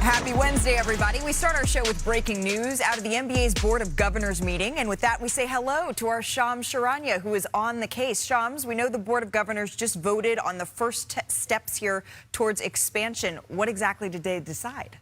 Happy Wednesday, everybody. We start our show with breaking news out of the NBA's Board of Governors meeting. And with that, we say hello to our Shams Charania, who is on the case. Shams, we know the Board of Governors just voted on the first steps here towards expansion. What exactly did they decide?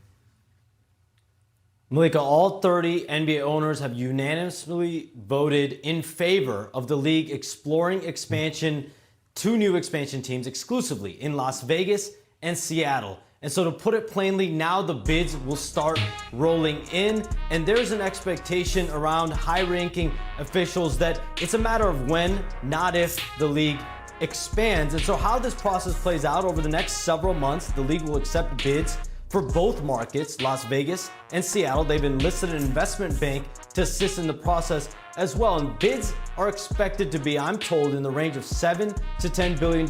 Malika, all 30 NBA owners have unanimously voted in favor of the league exploring expansion, two new expansion teams exclusively in Las Vegas and Seattle. And so to put it plainly, now the bids will start rolling in, and there's an expectation around high-ranking officials that it's a matter of when, not if, the league expands. And so how this process plays out over the next several months, the league will accept bids for both markets, Las Vegas and Seattle. They've enlisted an investment bank to assist in the process as well. And bids are expected to be, I'm told, in the range of $7 to $10 billion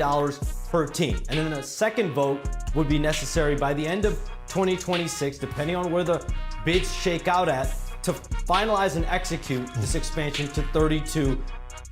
per team. And then a second vote would be necessary by the end of 2026, depending on where the bids shake out at, to finalize and execute this expansion to 32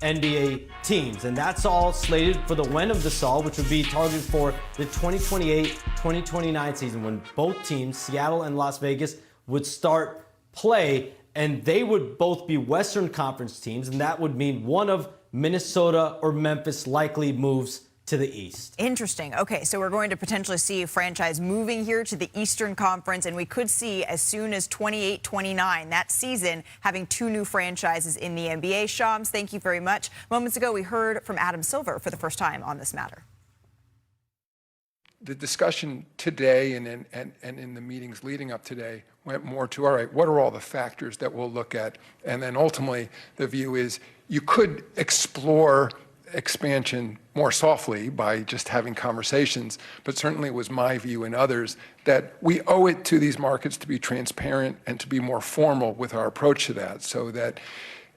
NBA teams. And that's all slated for the when of the SAL, which would be targeted for the 2028-2029 season, when both teams, Seattle and Las Vegas, would start play. And they would both be Western Conference teams, and that would mean one of Minnesota or Memphis likely moves to the East. Interesting. Okay, so we're going to potentially see a franchise moving here to the Eastern Conference, and we could see as soon as 28-29, that season, having two new franchises in the NBA. Shams, thank you very much. Moments ago, we heard from Adam Silver for the first time on this matter. The discussion today and in the meetings leading up today went more to, all right, what are all the factors that we'll look at? And then ultimately, the view is you could explore expansion more softly by just having conversations, but certainly it was my view and others that we owe it to these markets to be transparent and to be more formal with our approach to that, so that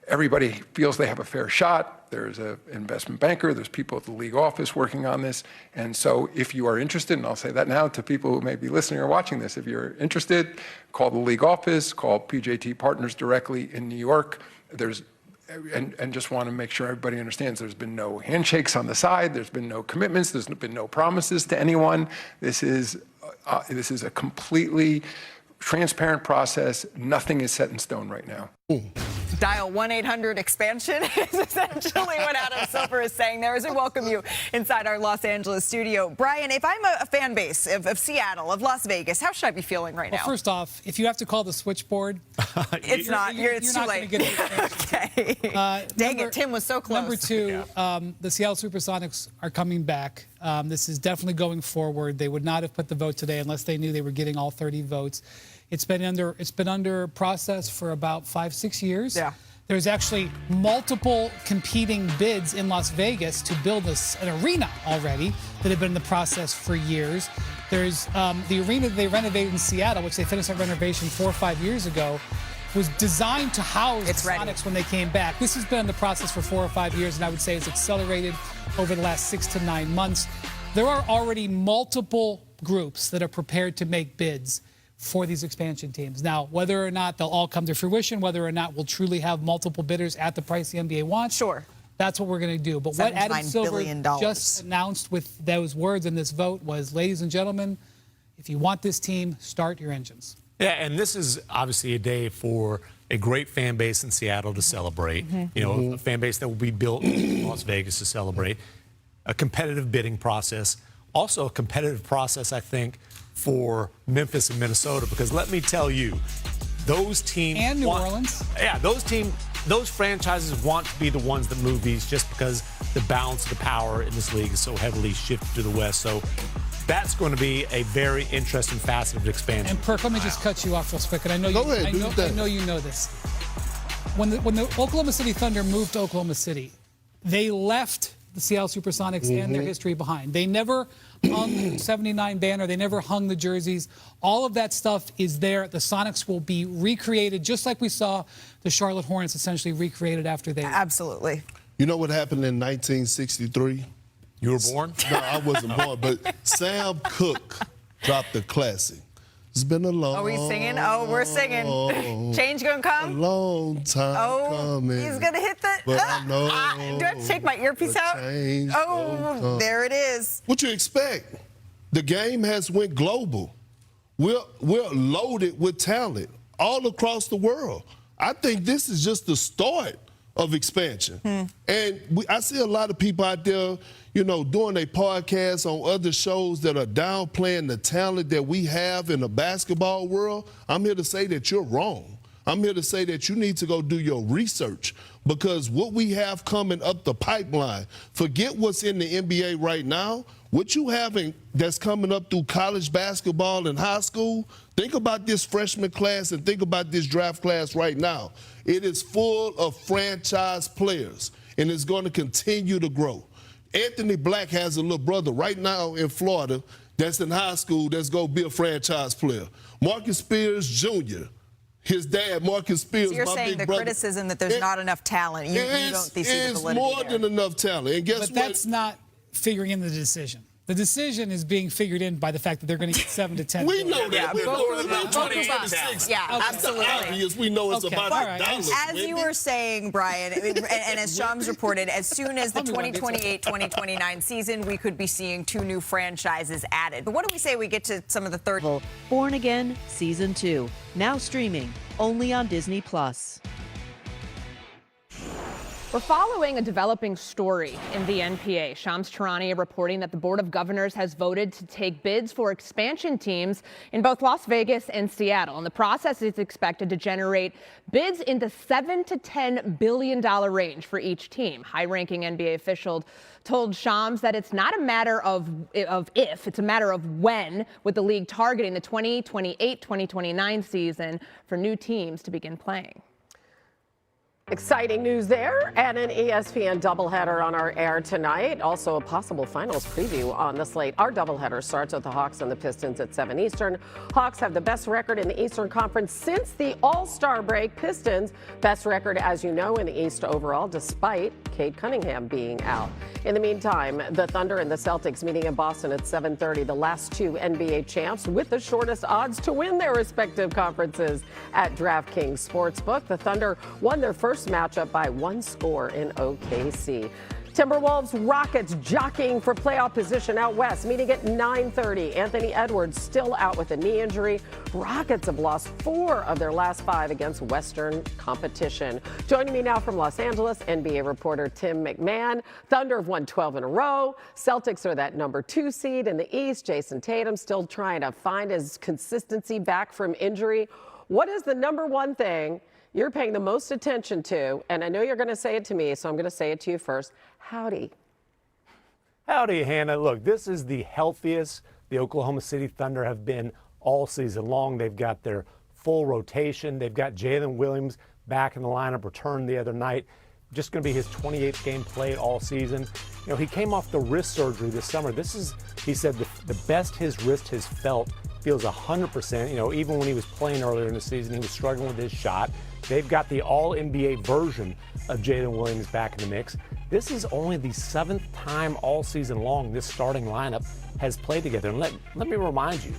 everybody feels they have a fair shot. There's an investment banker, there's people at the league office working on this. And so if you are interested, and I'll say that now to people who may be listening or watching this, if you're interested, call the league office, call PJT Partners directly in New York. And just want to make sure everybody understands there's been no handshakes on the side, there's been no commitments, there's been no promises to anyone. This is a completely transparent process. Nothing is set in stone right now. Dial 1-800-EXPANSION is essentially what Adam Silver is saying there as we welcome you inside our Los Angeles studio. Brian, if I'm a fan base of Seattle, of Las Vegas, how should I be feeling right now? First off, if you have to call the switchboard, it's too late. Okay. Dang it, Tim was so close. Number two, the Seattle Supersonics are coming back. This is definitely going forward. They would not have put the vote today unless they knew they were getting all 30 votes. It's been under process for about 5-6 years. Yeah. There's actually multiple competing bids in Las Vegas to build an arena already that have been in the process for years. There's the arena that they renovated in Seattle, which they finished that renovation 4 or 5 years ago, was designed to house the Sonics when they came back. This has been in the process for 4 or 5 years, and I would say it's accelerated over the last 6 to 9 months. There are already multiple groups that are prepared to make bids for these expansion teams. Now, whether or not they'll all come to fruition, whether or not we'll truly have multiple bidders at the price the NBA wants, sure, that's what we're going to do. But what Adam Silver just announced with those words in this vote was, ladies and gentlemen, if you want this team, start your engines. Yeah, and this is obviously a day for a great fan base in Seattle to celebrate. You know, a fan base that will be built in Las Vegas to celebrate. A competitive bidding process. Also a competitive process, I think, for Memphis and Minnesota, because let me tell you, those teams and New Orleans. Yeah, those franchises want to be the ones that move these, just because the balance of the power in this league is so heavily shifted to the West. So that's going to be a very interesting facet of expansion. And Perk, let me just cut you off real quick. And I know you know this. When the Oklahoma City Thunder moved to Oklahoma City, they left the Seattle Supersonics and their history behind. They never hung the 79 banner. They never hung the jerseys. All of that stuff is there. The Sonics will be recreated just like we saw the Charlotte Hornets essentially recreated after they... Absolutely. You know what happened in 1963? You were born? No, I wasn't born, but Sam Cooke dropped a classic. It's been a long... Are we singing? Oh, we're singing. Change gonna come? A long time coming. He's gonna hit the... But I know... Do I have to take my earpiece out? Oh, there it is. What you expect? The game has went global. We're loaded with talent all across the world. I think this is just the start of expansion. And I see a lot of people out there, doing their podcasts on other shows that are downplaying the talent that we have in the basketball world. I'm here to say that you're wrong. I'm here to say that you need to go do your research, because what we have coming up the pipeline, forget what's in the NBA right now, what you have that's coming up through college basketball and high school, think about this freshman class and think about this draft class right now. It is full of franchise players, and it's going to continue to grow. Anthony Black has a little brother right now in Florida that's in high school that's going to be a franchise player. Marcus Spears Jr., his dad, Marcus Spears, so you're my saying big the brother. criticism that there's not enough talent. You don't see the validity more there. than enough talent. And guess But what? that's not figuring in the decision. The decision is being figured in by the fact that they're going to get 7 to 10. We know that. Yeah, We're both going of about them. 20 Both of to us. 6. Yeah, It's absolutely. obvious. We know it's Okay. about All the right. dollars. As you were saying, Brian, and as Shams reported, as soon as the Tell me what it is. 2028-2029 season, we could be seeing 2 new franchises added. But what do we say we get to some of the third? Born Again Season 2, now streaming only on Disney+. We're following a developing story in the NBA. Shams Charania reporting that the Board of Governors has voted to take bids for expansion teams in both Las Vegas and Seattle. And the process is expected to generate bids in the $7 to $10 billion range for each team. High-ranking NBA official told Shams that it's not a matter of if, it's a matter of when, with the league targeting the 2028-2029 season for new teams to begin playing. Exciting news there, and an ESPN doubleheader on our air tonight. Also a possible finals preview on the slate. Our doubleheader starts with the Hawks and the Pistons at 7 Eastern. Hawks have the best record in the Eastern Conference since the All-Star break. Pistons, best record, as you know, in the East overall, despite Cade Cunningham being out. In the meantime, the Thunder and the Celtics meeting in Boston at 7:30. The last 2 NBA champs with the shortest odds to win their respective conferences at DraftKings Sportsbook. The Thunder won their first matchup by 1 score in OKC. Timberwolves Rockets jockeying for playoff position out west, meeting at 9:30. Anthony Edwards still out with a knee injury. Rockets have lost 4 of their last 5 against Western competition. Joining me now from Los Angeles, NBA reporter Tim McMahon. Thunder have won 12 in a row. Celtics are that number 2 seed in the East. Jason Tatum still trying to find his consistency back from injury. What is the number one thing you're paying the most attention to? And I know you're going to say it to me, so I'm going to say it to you first. Howdy. Howdy, Hannah. Look, this is the healthiest the Oklahoma City Thunder have been all season long. They've got their full rotation. They've got Jalen Williams back in the lineup, returned the other night. Just going to be his 28th game played all season. You know, he came off the wrist surgery this summer. This is, he said, the best his wrist has felt. Feels 100%. You know, even when he was playing earlier in the season, he was struggling with his shot. They've got the all-NBA version of Jalen Williams back in the mix. This is only the 7th time all season long this starting lineup has played together. And let me remind you,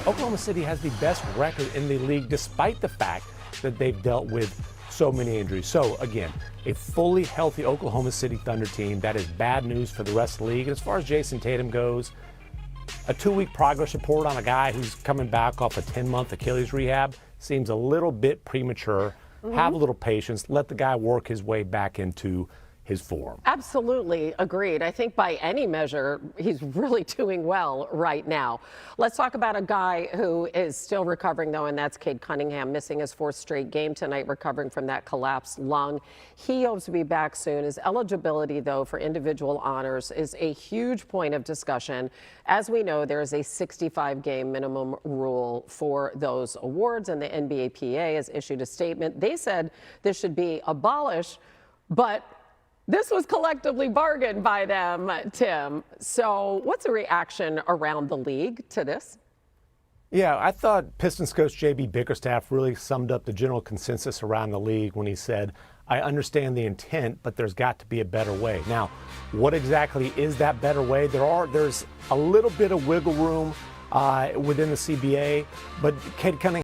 Oklahoma City has the best record in the league despite the fact that they've dealt with so many injuries. So again, a fully healthy Oklahoma City Thunder team. That is bad news for the rest of the league. And as far as Jason Tatum goes, a 2-week progress report on a guy who's coming back off a 10-month Achilles rehab seems a little bit premature. Have a little patience. Let the guy work his way back into his form. Absolutely agreed. I think by any measure, he's really doing well right now. Let's talk about a guy who is still recovering, though, and that's Cade Cunningham, missing his 4th straight game tonight, recovering from that collapsed lung. He hopes to be back soon. His eligibility, though, for individual honors is a huge point of discussion. As we know, there is a 65-game minimum rule for those awards, and the NBAPA has issued a statement. They said this should be abolished, but this was collectively bargained by them, Tim. So what's the reaction around the league to this? Yeah, I thought Pistons coach J.B. Bickerstaff really summed up the general consensus around the league when he said, I understand the intent, but there's got to be a better way. Now, what exactly is that better way? There's a little bit of wiggle room within the CBA, but Cade Cunningham